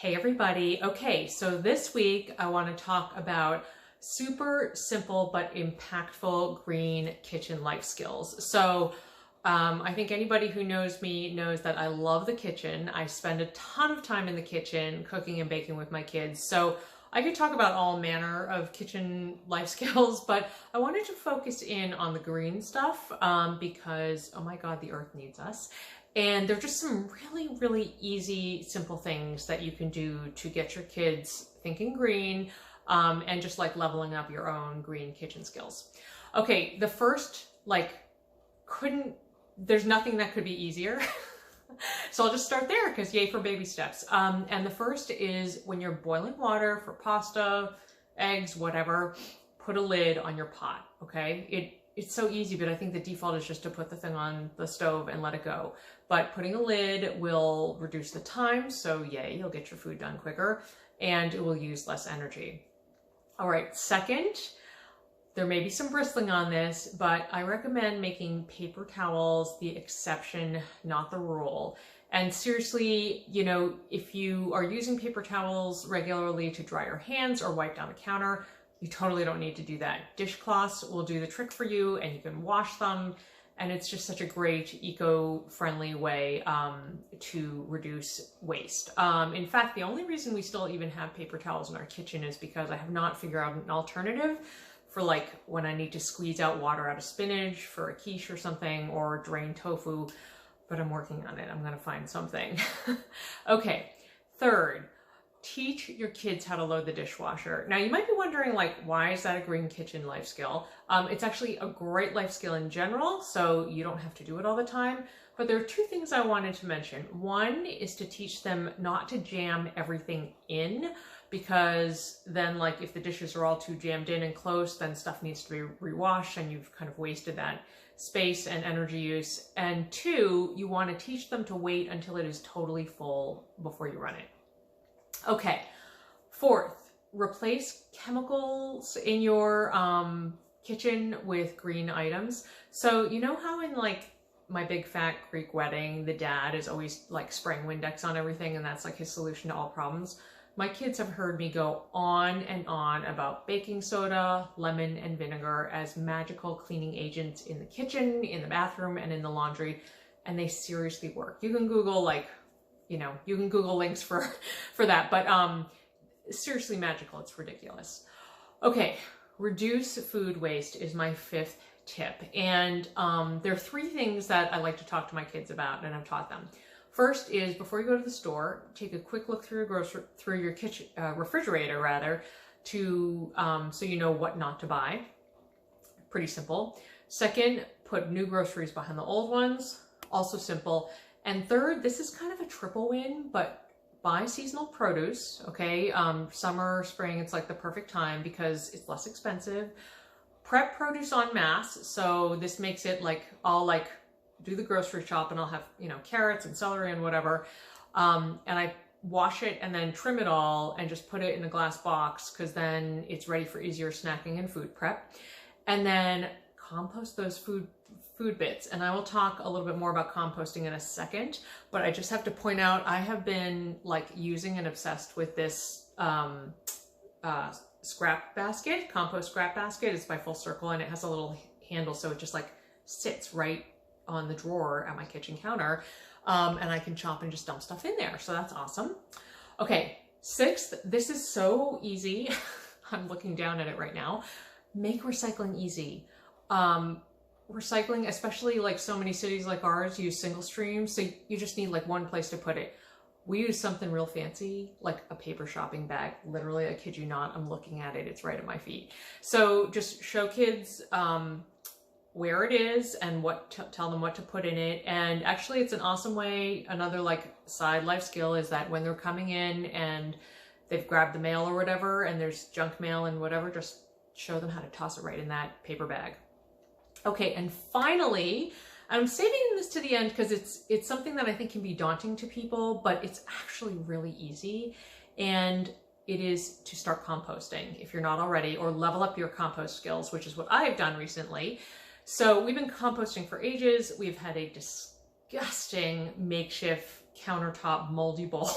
Hey everybody. Okay, so this week I want to talk about super simple but impactful green kitchen life skills. I think anybody who knows me knows that I love the kitchen. I spend a ton of time in the kitchen cooking and baking with my kids. So I could talk about all manner of kitchen life skills, but I wanted to focus in on the green stuff because, oh my God, the earth needs us. And they're just some really, really easy, simple things that you can do to get your kids thinking green and just like leveling up your own green kitchen skills. Okay, the first, there's nothing that could be easier. So I'll just start there because yay for baby steps. And the first is when you're boiling water for pasta, eggs, whatever, put a lid on your pot, okay? It's so easy, but I think the default is just to put the thing on the stove and let it go. But putting a lid will reduce the time, so yay, you'll get your food done quicker, and it will use less energy. All right, second, there may be some bristling on this, but I recommend making paper towels the exception, not the rule. And seriously, you know, if you are using paper towels regularly to dry your hands or wipe down the counter, you totally don't need to do that. Dishcloths will do the trick for you and you can wash them. And it's just such a great eco-friendly way to reduce waste. In fact, the only reason we still even have paper towels in our kitchen is because I have not figured out an alternative for like when I need to squeeze out water out of spinach for a quiche or something, or drain tofu, but I'm working on it. I'm gonna find something. Okay, third, teach your kids how to load the dishwasher. Now you might be wondering, like, why is that a green kitchen life skill? It's actually a great life skill in general, so you don't have to do it all the time. But there are two things I wanted to mention. One is to teach them not to jam everything in, because then, like, if the dishes are all too jammed in and close, then stuff needs to be rewashed and you've kind of wasted that space and energy use. And two, you want to teach them to wait until it is totally full before you run it. Okay, fourth, replace chemicals in your kitchen with green items. So you know how in like my big fat Greek wedding, the dad is always like spraying Windex on everything and that's like his solution to all problems? My kids have heard me go on and on about baking soda, lemon, and vinegar as magical cleaning agents in the kitchen, in the bathroom, and in the laundry, and they seriously work. You can Google you can Google links for that, but seriously magical, it's ridiculous. Okay, reduce food waste is my fifth tip. And there are three things that I like to talk to my kids about, and I've taught them. First is before you go to the store, take a quick look through your kitchen refrigerator rather, so you know what not to buy. Pretty simple. Second, put new groceries behind the old ones. Also simple. And third, this is kind of a triple win, but buy seasonal produce, okay? Summer, spring, it's like the perfect time because it's less expensive. Prep produce en masse, so this makes it like, I'll like do the grocery shop and I'll have, you know, carrots and celery and whatever. And I wash it and then trim it all and just put it in a glass box because then it's ready for easier snacking and food prep. And then compost those food bits. And I will talk a little bit more about composting in a second, but I just have to point out, I have been like using and obsessed with this scrap basket, compost scrap basket. It's by Full Circle and it has a little handle, so it just like sits right on the drawer at my kitchen counter. And I can chop and just dump stuff in there. So that's awesome. Okay, sixth, this is so easy. I'm looking down at it right now. Make recycling easy. Recycling, especially like so many cities like ours, use single stream, so you just need like one place to put it. We use something real fancy, like a paper shopping bag. Literally, I kid you not, I'm looking at it, it's right at my feet. So just show kids where it is and tell them what to put in it. And actually it's an awesome way. Another like side life skill is that when they're coming in and they've grabbed the mail or whatever and there's junk mail and whatever, just show them how to toss it right in that paper bag. Okay, and finally, I'm saving this to the end because it's something that I think can be daunting to people, but it's actually really easy. And it is to start composting if you're not already, or level up your compost skills, which is what I've done recently. So we've been composting for ages. We've had a disgusting makeshift countertop moldy bowl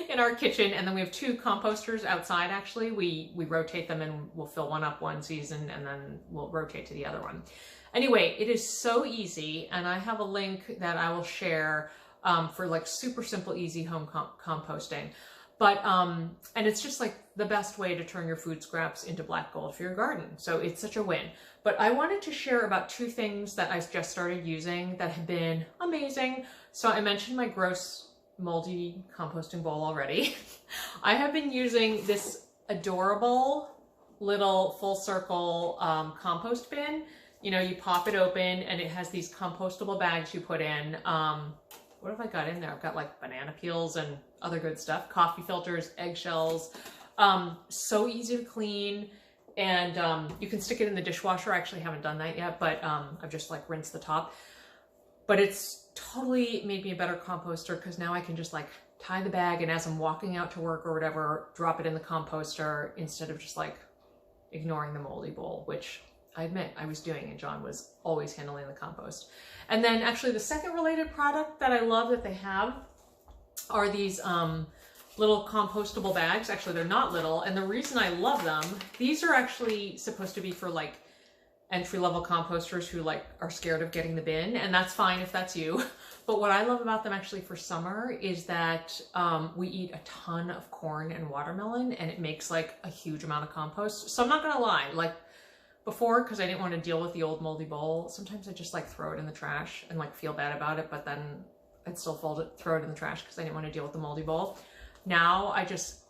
in our kitchen, and then we have 2 composters outside. Actually, we rotate them, and we'll fill one up one season and then we'll rotate to the other one. Anyway, it is so easy, and I have a link that I will share for like super simple, easy home composting. But, and it's just like the best way to turn your food scraps into black gold for your garden. So it's such a win. But I wanted to share about 2 things that I just started using that have been amazing. So I mentioned my gross moldy composting bowl already. I have been using this adorable little full circle compost bin. You know, you pop it open and it has these compostable bags you put in. What have I got in there? I've got like banana peels and other good stuff, coffee filters, eggshells. So easy to clean, and you can stick it in the dishwasher. I actually haven't done that yet, but I've just like rinsed the top. But it's totally made me a better composter because now I can just like tie the bag, and as I'm walking out to work or whatever, drop it in the composter instead of just like ignoring the moldy bowl, which I admit I was doing, and John was always handling the compost. And then actually the second related product that I love that they have are these little compostable bags. Actually, they're not little, and the reason I love them, these are actually supposed to be for like entry-level composters who like are scared of getting the bin, and that's fine if that's you. But what I love about them actually for summer is that we eat a ton of corn and watermelon, and it makes like a huge amount of compost. So I'm not gonna lie, like before, because I didn't want to deal with the old moldy bowl, sometimes I just like throw it in the trash and like feel bad about it, but then I'd still throw it in the trash because I didn't want to deal with the moldy bowl. Now I just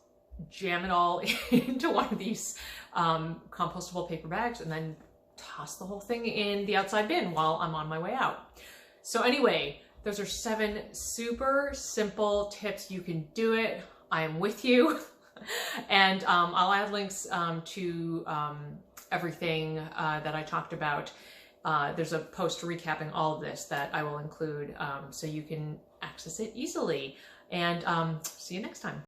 jam it all into one of these compostable paper bags and then toss the whole thing in the outside bin while I'm on my way out. So anyway, those are 7 super simple tips. You can do it. I am with you. And I'll add links to everything that I talked about. There's a post recapping all of this that I will include so you can access it easily. And see you next time.